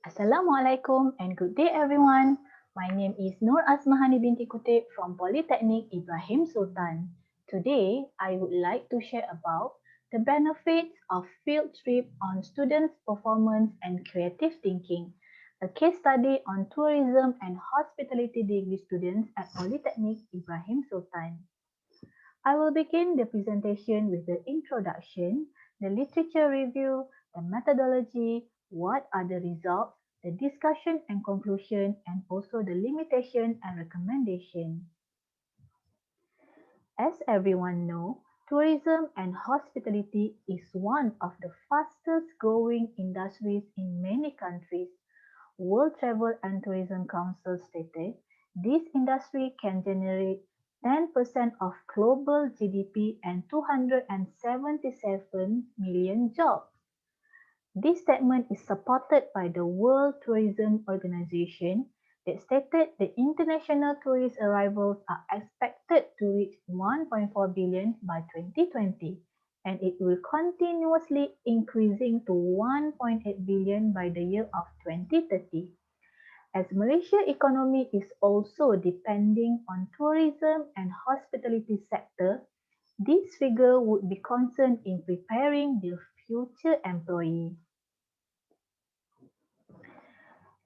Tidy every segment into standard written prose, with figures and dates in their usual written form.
Assalamualaikum and good day everyone. My name is Asmahani binti Kutip from Polytechnic Ibrahim Sultan. Today, I would like to share about the benefits of field trip on students' performance and creative thinking, a case study on tourism and hospitality degree students at Polytechnic Ibrahim Sultan. I will begin the presentation with the introduction, the literature review, the methodology, what are the results, the discussion and conclusion, and also the limitation and recommendation. As everyone knows, tourism and hospitality is one of the fastest growing industries in many countries. World Travel and Tourism Council stated this industry can generate 10% of global GDP and 277 million jobs. This statement is supported by the World Tourism Organization that stated the international tourist arrivals are expected to reach 1.4 billion by 2020 and it will continuously increasing to 1.8 billion by the year of 2030. As Malaysia economy is also depending on tourism and hospitality sector, this figure would be concerned in preparing the future employee.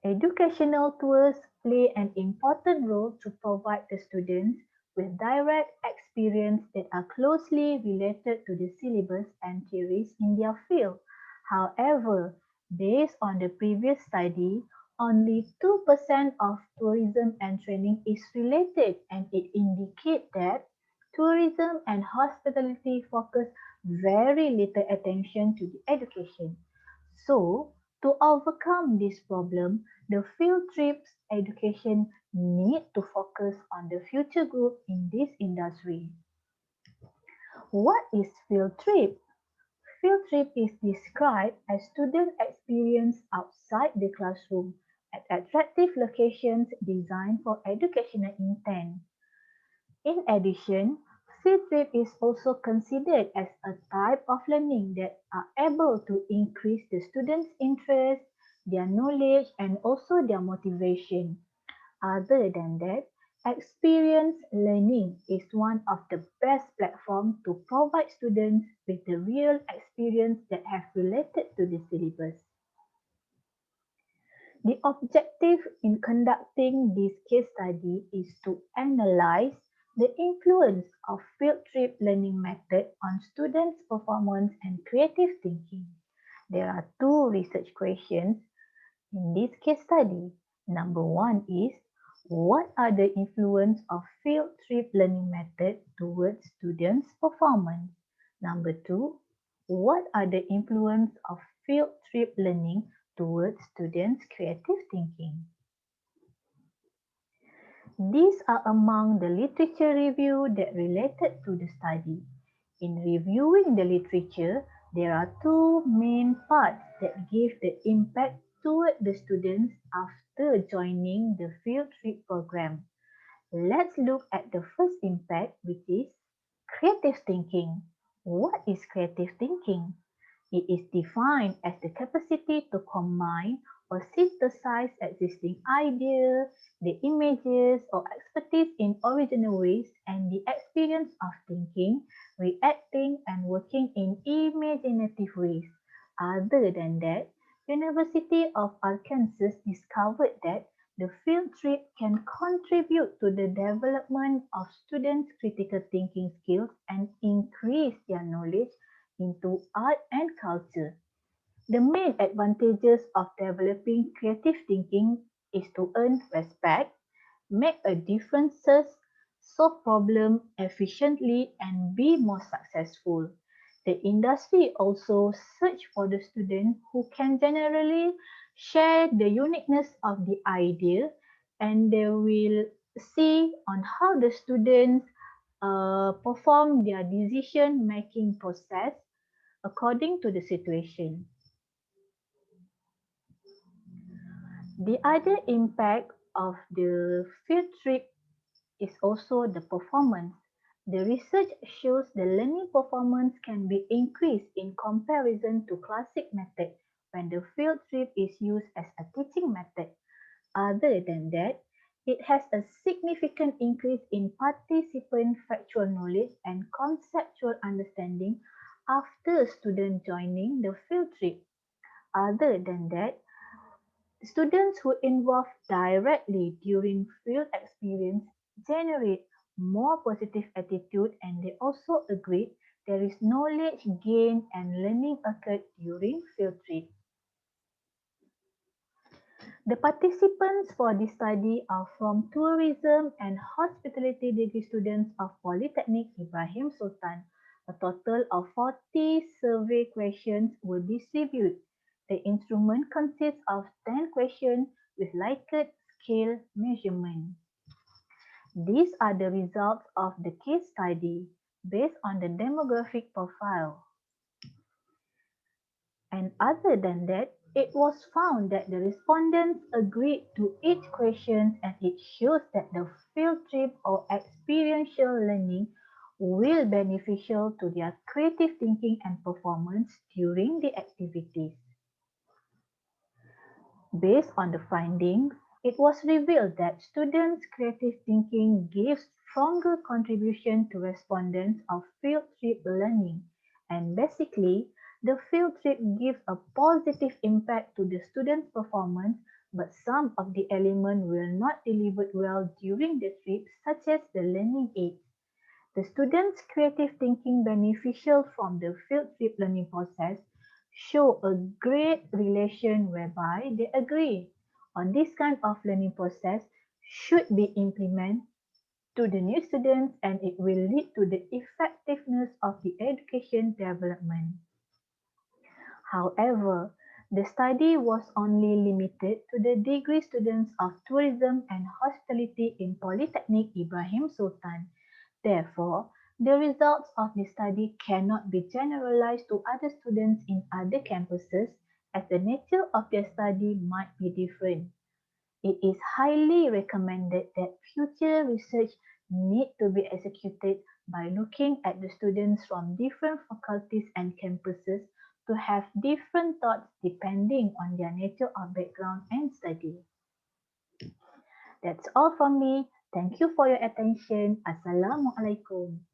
Educational tours play an important role to provide the students with direct experience that are closely related to the syllabus and theories in their field. However, based on the previous study, only 2% of tourism and training is related and it indicates that tourism and hospitality focus very little attention to the education. So, to overcome this problem, the field trips education need to focus on the future group in this industry. What is field trip? Field trip is described as student experience outside the classroom at attractive locations designed for educational intent. In addition, field trip is also considered as a type of learning that are able to increase the students' interest, their knowledge, and also their motivation. Other than that, experience learning is one of the best platforms to provide students with the real experience that have related to the syllabus. The objective in conducting this case study is to analyze the influence of field trip learning method on students' performance and creative thinking. There are two research questions in this case study. Number one is, what are the influence of field trip learning method towards students' performance? Number two, what are the influence of field trip learning towards students' creative thinking? These are among the literature review that related to the study. In reviewing the literature, there are two main parts that give the impact toward the students after joining the field trip program. Let's look at the first impact, which is creative thinking. What is creative thinking? It is defined as the capacity to combine or synthesize existing ideas, the images or expertise in original ways, and the experience of thinking, reacting, and working in imaginative ways. Other than that, University of Arkansas discovered that the field trip can contribute to the development of students' critical thinking skills and increase their knowledge into art and culture. The main advantages of developing creative thinking is to earn respect, make a differences, solve problems efficiently, and be more successful. The industry also search for the student who can generally share the uniqueness of the idea, and they will see on how the students perform their decision making process according to the situation. The other impact of the field trip is also the performance. The research shows the learning performance can be increased in comparison to classic method when the field trip is used as a teaching method. Other than that, it has a significant increase in participant factual knowledge and conceptual understanding after students joining the field trip. Other than that, students who involve directly during field experience generate more positive attitude, and they also agreed there is knowledge gained and learning occurred during field trip. The participants for this study are from tourism and hospitality degree students of Polytechnic Ibrahim Sultan. A total of 40 survey questions were distributed. The instrument consists of 10 questions with Likert scale measurement. These are the results of the case study based on the demographic profile. And other than that, it was found that the respondents agreed to each question, and it shows that the field trip or experiential learning will beneficial to their creative thinking and performance during the activities. Based on the findings, it was revealed that students' creative thinking gives stronger contribution to respondents of field trip learning, and basically, the field trip gives a positive impact to the students' performance, but some of the elements will not deliver well during the trip, such as the learning aids. The students' creative thinking beneficial from the field trip learning process show a great relation whereby they agree on this kind of learning process should be implemented to the new students, and it will lead to the effectiveness of the education development. However, the study was only limited to the degree students of tourism and hospitality in Polytechnic Ibrahim Sultan. Therefore, the results of the study cannot be generalized to other students in other campuses, as the nature of their study might be different. It is highly recommended that future research need to be executed by looking at the students from different faculties and campuses to have different thoughts depending on their nature of background and study. That's all from me. Thank you for your attention. Assalamualaikum.